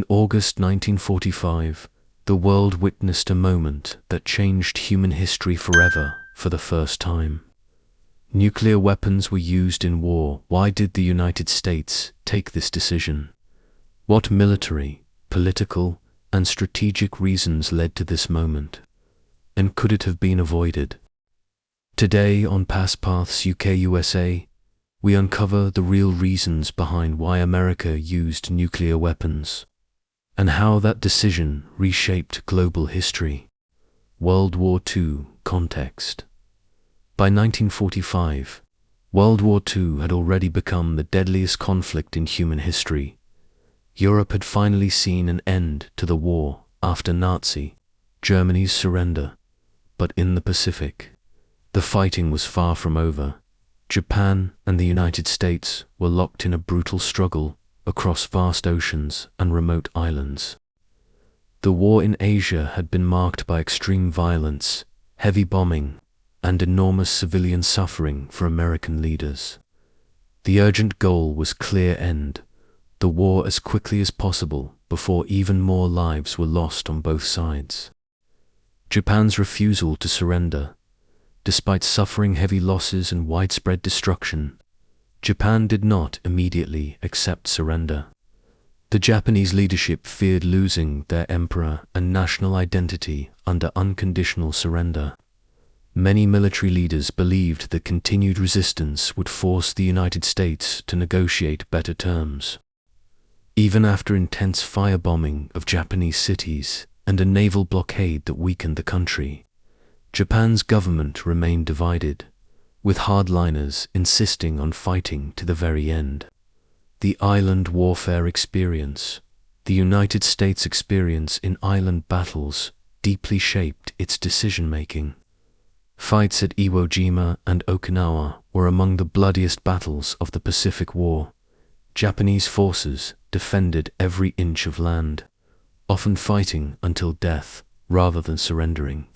In August 1945, the world witnessed a moment that changed human history forever for the first time. Nuclear weapons were used in war. Why did the United States take this decision? What military, political, and strategic reasons led to this moment? And could it have been avoided? Today on PastPathsUK-USA, we uncover the real reasons behind why America used nuclear weapons, and how that decision reshaped global history. World War II context. By 1945, World War II had already become the deadliest conflict in human history. Europe had finally seen an end to the war after Nazi Germany's surrender. But in the Pacific, the fighting was far from over. Japan and the United States were locked in a brutal struggle across vast oceans and remote islands. The war in Asia had been marked by extreme violence, heavy bombing, and enormous civilian suffering for American leaders. The urgent goal was clear: end the war as quickly as possible before even more lives were lost on both sides. Japan's refusal to surrender. Despite suffering heavy losses and widespread destruction, Japan did not immediately accept surrender. The Japanese leadership feared losing their emperor and national identity under unconditional surrender. Many military leaders believed that continued resistance would force the United States to negotiate better terms. Even after intense firebombing of Japanese cities and a naval blockade that weakened the country, Japan's government remained divided, with hardliners insisting on fighting to the very end. The island warfare experience. The United States' experience in island battles deeply shaped its decision-making. Fights at Iwo Jima and Okinawa were among the bloodiest battles of the Pacific War. Japanese forces defended every inch of land, often fighting until death rather than surrendering.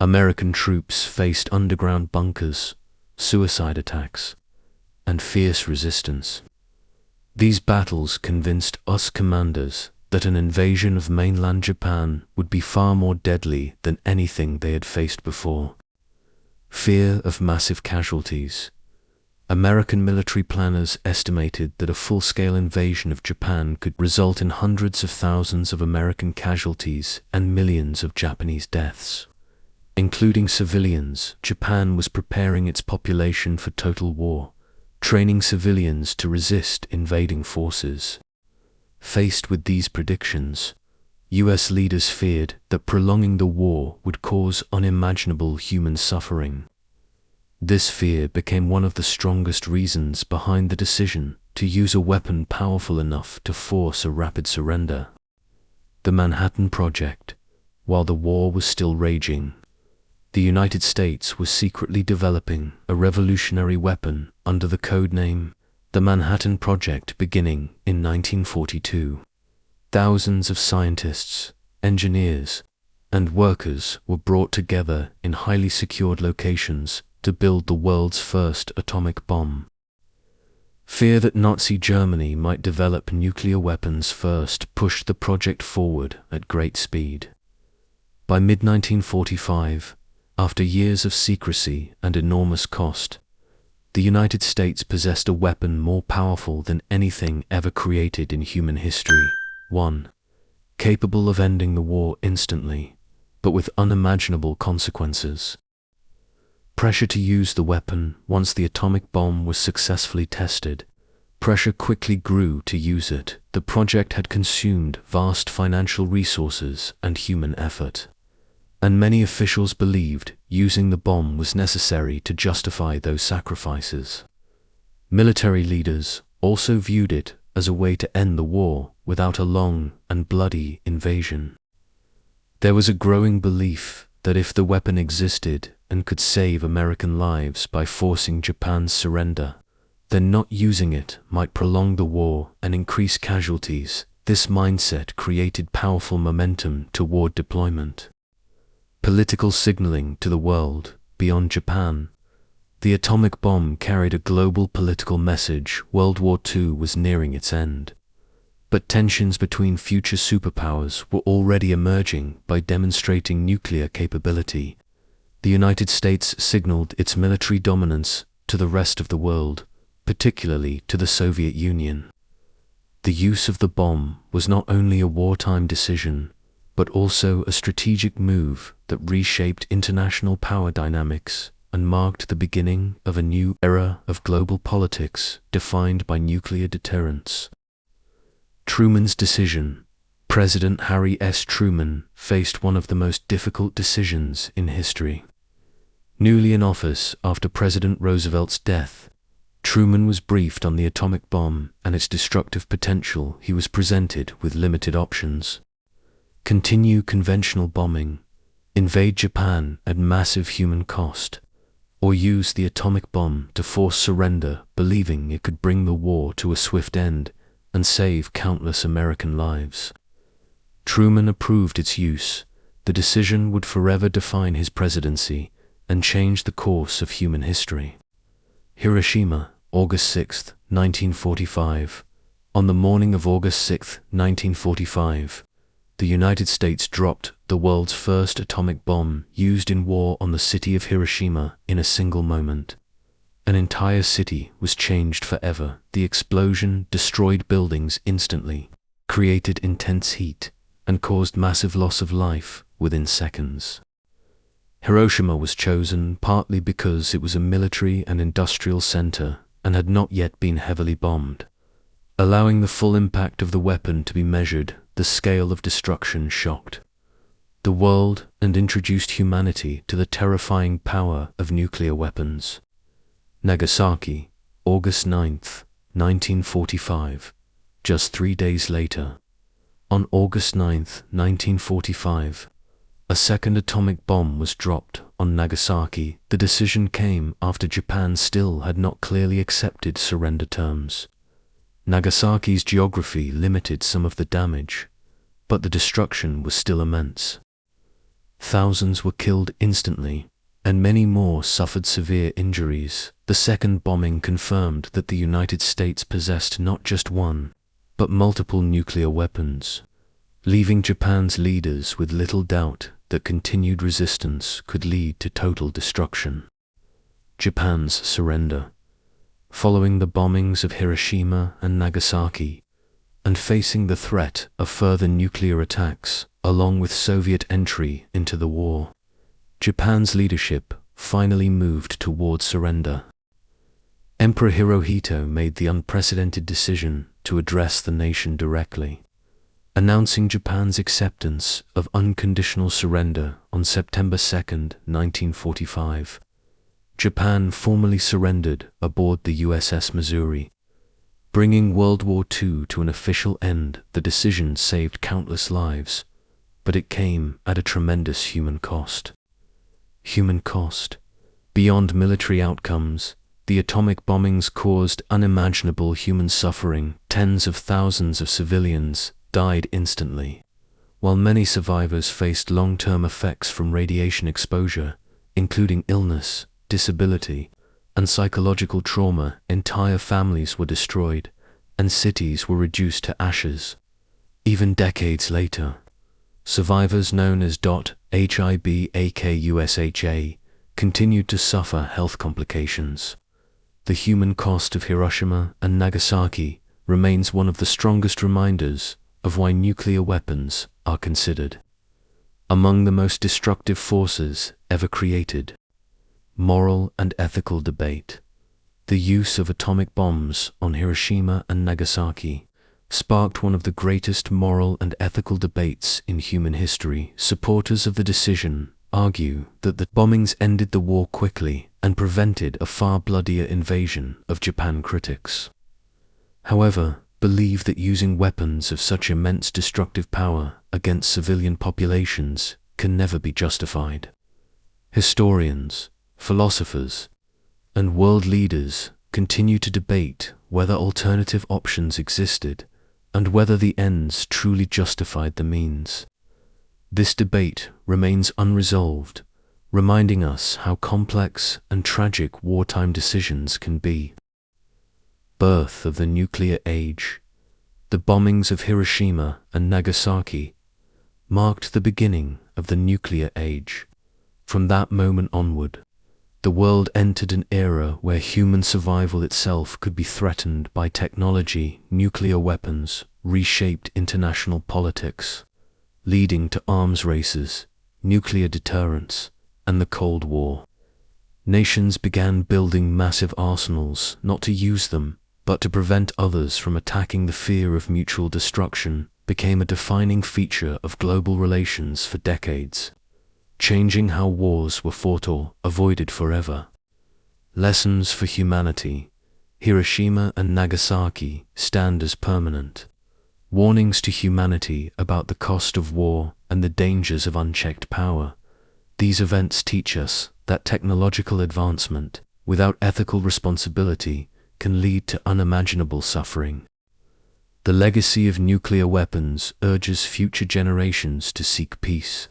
American troops faced underground bunkers, suicide attacks, and fierce resistance. These battles convinced US commanders that an invasion of mainland Japan would be far more deadly than anything they had faced before. Fear of massive casualties. American military planners estimated that a full-scale invasion of Japan could result in hundreds of thousands of American casualties and millions of Japanese deaths. Including civilians, Japan was preparing its population for total war, training civilians to resist invading forces. Faced with these predictions, US leaders feared that prolonging the war would cause unimaginable human suffering. This fear became one of the strongest reasons behind the decision to use a weapon powerful enough to force a rapid surrender. The Manhattan Project. While the war was still raging, the United States was secretly developing a revolutionary weapon under the code name the Manhattan Project beginning in 1942. Thousands of scientists, engineers, and workers were brought together in highly secured locations to build the world's first atomic bomb. Fear that Nazi Germany might develop nuclear weapons first pushed the project forward at great speed. By mid-1945, after years of secrecy and enormous cost, the United States possessed a weapon more powerful than anything ever created in human history. 1. Capable of ending the war instantly, but with unimaginable consequences. Pressure to use the weapon. Once the atomic bomb was successfully tested, pressure quickly grew to use it. The project had consumed vast financial resources and human effort, and many officials believed using the bomb was necessary to justify those sacrifices. Military leaders also viewed it as a way to end the war without a long and bloody invasion. There was a growing belief that if the weapon existed and could save American lives by forcing Japan's surrender, then not using it might prolong the war and increase casualties. This mindset created powerful momentum toward deployment. Political signaling to the world beyond Japan. The atomic bomb carried a global political message. World War II was nearing its end. But tensions between future superpowers were already emerging. By demonstrating nuclear capability, the United States signaled its military dominance to the rest of the world, particularly to the Soviet Union. The use of the bomb was not only a wartime decision, but also a strategic move that reshaped international power dynamics and marked the beginning of a new era of global politics defined by nuclear deterrence. Truman's decision. President Harry S. Truman faced one of the most difficult decisions in history. Newly in office after President Roosevelt's death, Truman was briefed on the atomic bomb and its destructive potential. He was presented with limited options. Continue conventional bombing, invade Japan at massive human cost, or use the atomic bomb to force surrender, believing it could bring the war to a swift end and save countless American lives. Truman approved its use. The decision would forever define his presidency and change the course of human history. Hiroshima, August 6, 1945. On the morning of August 6, 1945, the United States dropped the world's first atomic bomb used in war on the city of Hiroshima in a single moment. An entire city was changed forever. The explosion destroyed buildings instantly, created intense heat, and caused massive loss of life within seconds. Hiroshima was chosen partly because it was a military and industrial center and had not yet been heavily bombed. Allowing the full impact of the weapon to be measured, the scale of destruction shocked the world and introduced humanity to the terrifying power of nuclear weapons. Nagasaki, August 9, 1945. Just 3 days later, on August 9, 1945, a second atomic bomb was dropped on Nagasaki. The decision came after Japan still had not clearly accepted surrender terms. Nagasaki's geography limited some of the damage, but the destruction was still immense. Thousands were killed instantly, and many more suffered severe injuries. The second bombing confirmed that the United States possessed not just one, but multiple nuclear weapons, leaving Japan's leaders with little doubt that continued resistance could lead to total destruction. Japan's surrender. Following the bombings of Hiroshima and Nagasaki, and facing the threat of further nuclear attacks, along with Soviet entry into the war, Japan's leadership finally moved towards surrender. Emperor Hirohito made the unprecedented decision to address the nation directly, announcing Japan's acceptance of unconditional surrender on September 2, 1945. Japan formally surrendered aboard the USS Missouri, bringing World War II to an official end. The decision saved countless lives, but it came at a tremendous human cost. Human cost. Beyond military outcomes, the atomic bombings caused unimaginable human suffering. Tens of thousands of civilians died instantly, while many survivors faced long-term effects from radiation exposure, including illness, disability, and psychological trauma. Entire families were destroyed, and cities were reduced to ashes. Even decades later, survivors known as HIBAKUSHA continued to suffer health complications. The human cost of Hiroshima and Nagasaki remains one of the strongest reminders of why nuclear weapons are considered among the most destructive forces ever created. Moral and ethical debate. The use of atomic bombs on Hiroshima and Nagasaki sparked one of the greatest moral and ethical debates in human history. Supporters of the decision argue that the bombings ended the war quickly and prevented a far bloodier invasion of Japan. Critics, however, believe that using weapons of such immense destructive power against civilian populations can never be justified. Historians, philosophers, and world leaders continue to debate whether alternative options existed and whether the ends truly justified the means. This debate remains unresolved, reminding us how complex and tragic wartime decisions can be. Birth of the nuclear age. The bombings of Hiroshima and Nagasaki marked the beginning of the nuclear age. From that moment onward, the world entered an era where human survival itself could be threatened by technology. Nuclear weapons reshaped international politics, leading to arms races, nuclear deterrence, and the Cold War. Nations began building massive arsenals, not to use them, but to prevent others from attacking. The fear of mutual destruction became a defining feature of global relations for decades, changing how wars were fought or avoided forever. Lessons for humanity. Hiroshima and Nagasaki stand as permanent warnings to humanity about the cost of war and the dangers of unchecked power. These events teach us that technological advancement without ethical responsibility can lead to unimaginable suffering. The legacy of nuclear weapons urges future generations to seek peace,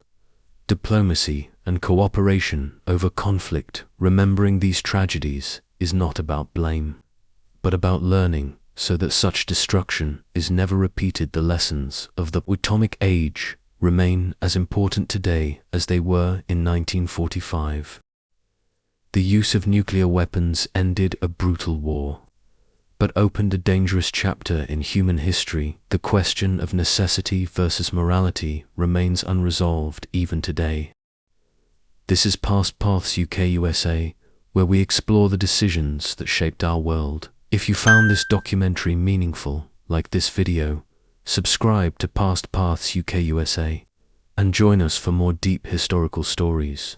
diplomacy, and cooperation over conflict. Remembering these tragedies is not about blame, but about learning so that such destruction is never repeated. The lessons of the atomic age remain as important today as they were in 1945. The use of nuclear weapons ended a brutal war, but opened a dangerous chapter in human history. The question of necessity versus morality remains unresolved even today. This is PastPathsUK-USA, where we explore the decisions that shaped our world. If you found this documentary meaningful, like this video, subscribe to PastPathsUK-USA, and join us for more deep historical stories.